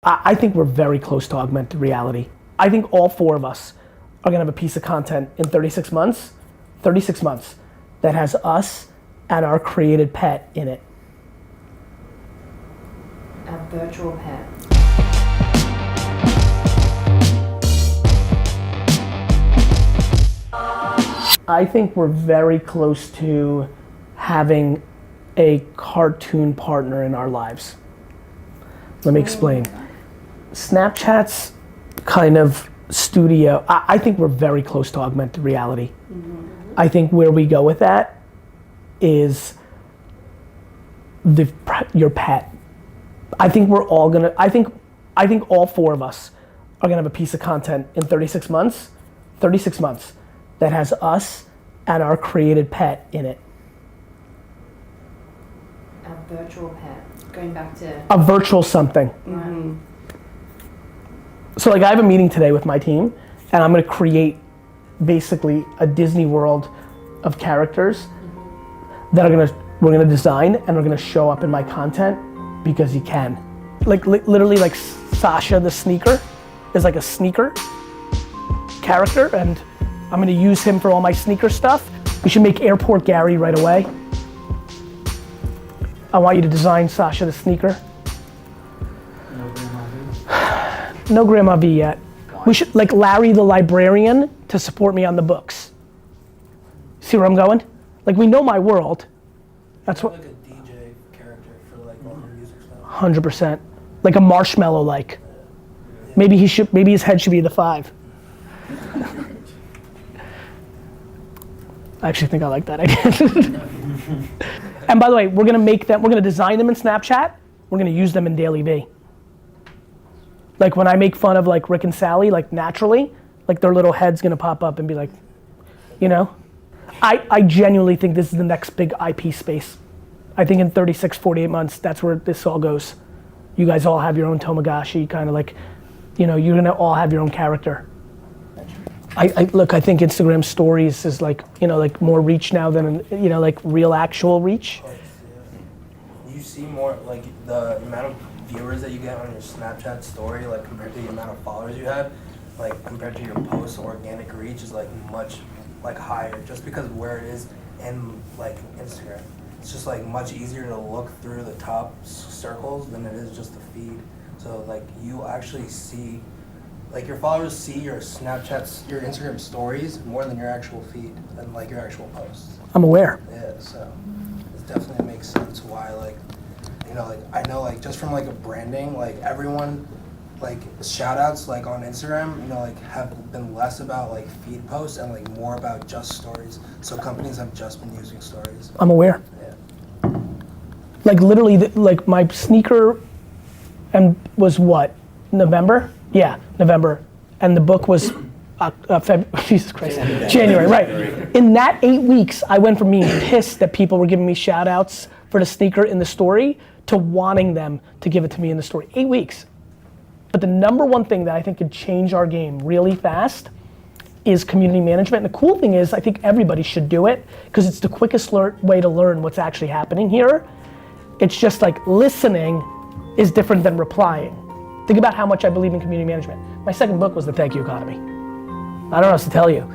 I think we're very close to augmented reality. I think all four of us are gonna have a piece of content in 36 months that has us and our created pet in it. A virtual pet. I think we're very close to having a cartoon partner in our lives. Let me explain. Snapchat's kind of studio. I think we're very close to augmented reality. I think where we go with that is your pet. I think we're all gonna, I think all four of us are gonna have a piece of content in 36 months that has us and our created pet in it. A virtual pet. Going back to A virtual something. Right. So like I have a meeting today with my team and I'm gonna create basically a Disney World of characters that we're gonna design and are gonna show up in my content because you can. Like literally like Sasha the sneaker is like a sneaker character and I'm gonna use him for all my sneaker stuff. We should make Airport Gary right away. I want you to design Sasha the sneaker. No Grandma V yet. We should like Larry the librarian to support me on the books. See where I'm going? Like we know my world. That's what. Like a DJ character for like all your music stuff. 100%. Like a marshmallow like. Maybe his head should be the 5. I actually think I like that idea. And by the way, we're gonna design them in Snapchat. We're gonna use them in DailyVee. Like when I make fun of like Rick and Sally, like naturally, like their little head's gonna pop up and be like, you know? I genuinely think this is the next big IP space. I think in 36, 48 months, that's where this all goes. You guys all have your own Tamagotchi, kind of like, you know, you're gonna all have your own character. Look, I think Instagram stories is like, you know, like more reach now than, you know, like real actual reach. You see more, like the amount of viewers that you get on your Snapchat story, like compared to the amount of followers you have, like compared to your post organic reach is like much like higher just because of where it is in like Instagram. It's just like much easier to look through the top circles than it is just the feed. So like you actually see, like your followers see your Snapchats, your Instagram stories more than your actual feed, than like your actual posts. I'm aware. Yeah, so it definitely makes sense why like, you know, like I know like just from like a branding, like everyone, like shout outs like on Instagram, you know, like have been less about like feed posts and like more about just stories. So companies have just been using stories. I'm aware. Yeah. Like literally, like my sneaker was what, November? Yeah, November. And the book was Jesus Christ, January, right. In that 8 weeks, I went from being pissed that people were giving me shout outs for the sneaker in the story to wanting them to give it to me in the story. 8 weeks. But the number one thing that I think could change our game really fast is community management. And the cool thing is, I think everybody should do it because it's the quickest way to learn what's actually happening here. It's just like listening is different than replying. Think about how much I believe in community management. My second book was The Thank You Economy. I don't know what else to tell you.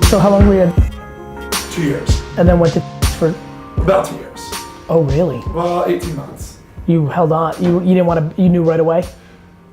So how long were you at? 2 years. And then went to for? About 2 years. Oh really? Well, 18 months. You held on, you didn't want to, you knew right away?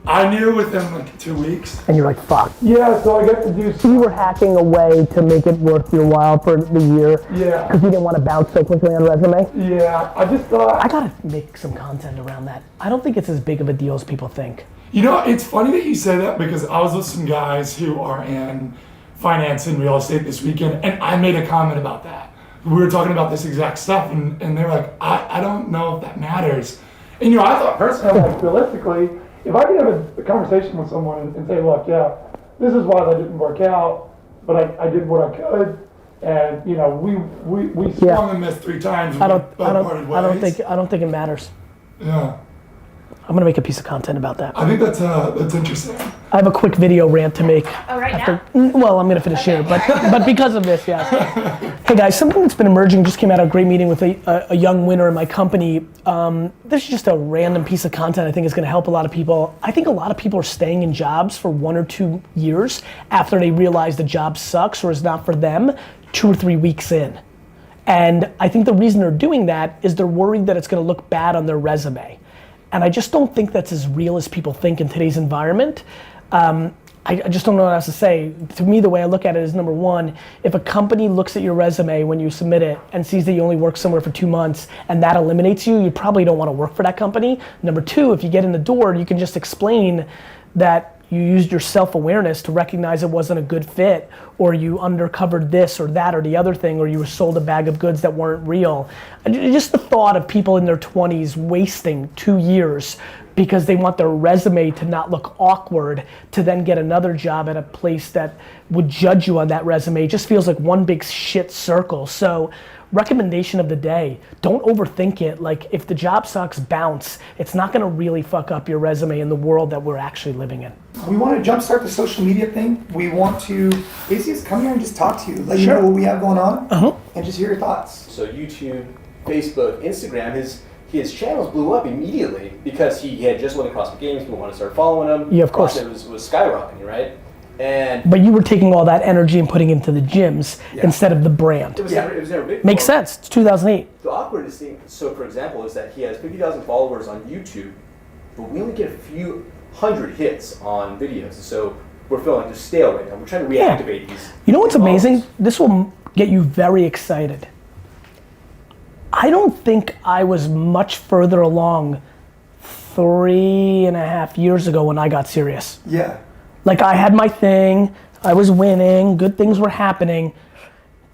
I knew within like 2 weeks. And you're like, fuck. Yeah, so I got to do You were hacking away to make it worth your while for the year. Yeah. Because you didn't want to bounce so quickly on a resume. Yeah, I just thought. I gotta make some content around that. I don't think it's as big of a deal as people think. You know, it's funny that you say that because I was with some guys who are in finance and real estate this weekend, and I made a comment about that. We were talking about this exact stuff, and they're like, I don't know if that matters. And you know, I thought personally, like realistically, if I could have a conversation with someone and say, look, yeah, this is why that didn't work out, but I did what I could, and you know, we swung and missed 3 times. And I don't think it matters. Yeah. I'm gonna make a piece of content about that. I think that's interesting. I have a quick video rant to make. Oh, right after, now? Well, I'm gonna finish here, but because of this, yeah. Hey guys, something that's been emerging, just came out of a great meeting with a young winner in my company. This is just a random piece of content I think is gonna help a lot of people. I think a lot of people are staying in jobs for 1 or 2 years after they realize the job sucks or is not for them 2 or 3 weeks in. And I think the reason they're doing that is they're worried that it's gonna look bad on their resume. And I just don't think that's as real as people think in today's environment. I just don't know what else to say. To me, the way I look at it is, number one, if a company looks at your resume when you submit it and sees that you only work somewhere for 2 months and that eliminates you, you probably don't want to work for that company. Number two, if you get in the door, you can just explain that you used your self-awareness to recognize it wasn't a good fit, or you undercovered this or that or the other thing, or you were sold a bag of goods that weren't real. Just the thought of people in their 20s wasting 2 years because they want their resume to not look awkward to then get another job at a place that would judge you on that resume just feels like one big shit circle. So, recommendation of the day, don't overthink it. Like, if the job sucks, bounce. It's not gonna really fuck up your resume in the world that we're actually living in. We want to jumpstart the social media thing. We want to basically just come here and just talk to you, let you know what we have going on, and just hear your thoughts. So YouTube, Facebook, Instagram, his channels blew up immediately because he had just won the CrossFit Games. People wanted to start following him. Yeah, of course. CrossFit was skyrocketing, right? And But you were taking all that energy and putting it into the gyms instead of the brand. it was never big. Makes sense, it's 2008. The awkwardest thing, so for example, is that he has 50,000 followers on YouTube, but we only get a few hundred hits on videos. So we're feeling like they're stale right now. We're trying to reactivate these. You know what's followers. amazing? This will get you very excited. I don't think I was much further along 3.5 years ago when I got serious. Yeah. Like, I had my thing, I was winning, good things were happening,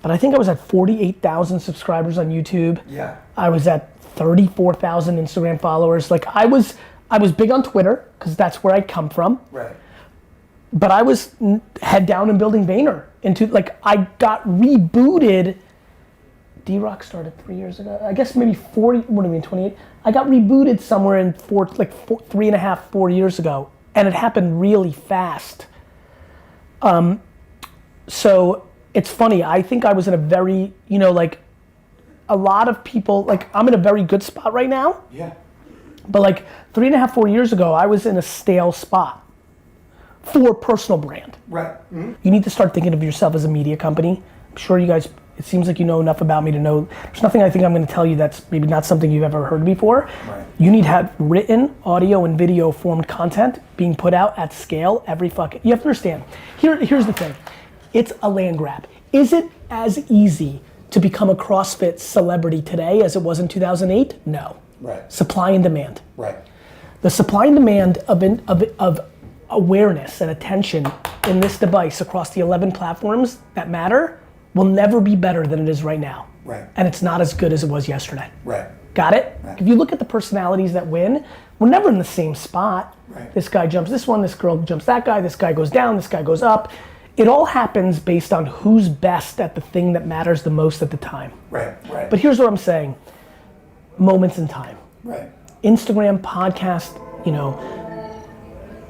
but I think I was at 48,000 subscribers on YouTube. Yeah. I was at 34,000 Instagram followers. Like, I was big on Twitter, because that's where I come from. Right. But I was head down and building Vayner. I got rebooted. D-Rock started 3 years ago. I guess maybe 40, what do you mean, 28? I got rebooted somewhere in 3.5, 4 years ago. And it happened really fast. So it's funny, I think I was in a very, a lot of people, I'm in a very good spot right now. Yeah. But 3.5, 4 years ago, I was in a stale spot for personal brand. Right. Mm-hmm. You need to start thinking of yourself as a media company. I'm sure you guys, it seems like you know enough about me to know there's nothing I think I'm gonna tell you that's maybe not something you've ever heard before. Right. You need to have written, audio, and video formed content being put out at scale every you have to understand. Here's the thing, it's a land grab. Is it as easy to become a CrossFit celebrity today as it was in 2008? No. Right. Supply and demand. Right. The supply and demand of awareness and attention in this device across the 11 platforms that matter will never be better than it is right now. Right. And it's not as good as it was yesterday. Right. Got it? Right. If you look at the personalities that win, we're never in the same spot. Right. This guy jumps this one, this girl jumps that guy, this guy goes down, this guy goes up. It all happens based on who's best at the thing that matters the most at the time. Right. Right. But here's what I'm saying, moments in time. Right. Instagram, podcast,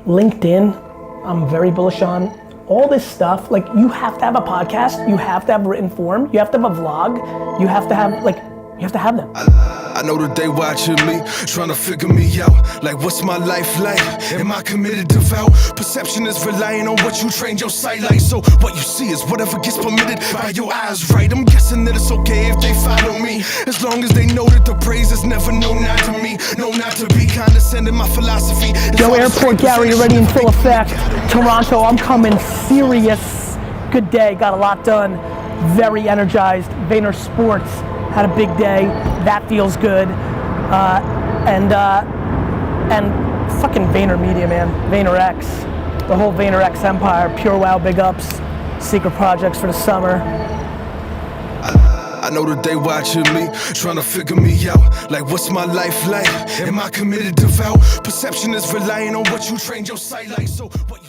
LinkedIn, I'm very bullish on. All this stuff, you have to have a podcast, you have to have written form, you have to have a vlog, you have to have, you have to have them. I know that they watching me, trying to figure me out. Like, what's my life like? Am I committed, devout? Perception is relying on what you trained your sight like. So what you see is whatever gets permitted by your eyes, right? I'm guessing that it's okay if they follow me, as long as they know that the praise is never no not to me. No, not to be condescending, my philosophy. Yo, Airport Gary, you ready in full effect? Toronto, I'm coming serious. Good day, got a lot done. Very energized. Vayner Sports had a big day. That feels good. And fucking Vayner Media, man. VaynerX. The whole VaynerX empire. Pure Wow, big ups. Secret projects for the summer. I know that they watching me, trying to figure me out. Like, what's my life like? Am I committed, devout? Perception is relying on what you trained your sight like. So what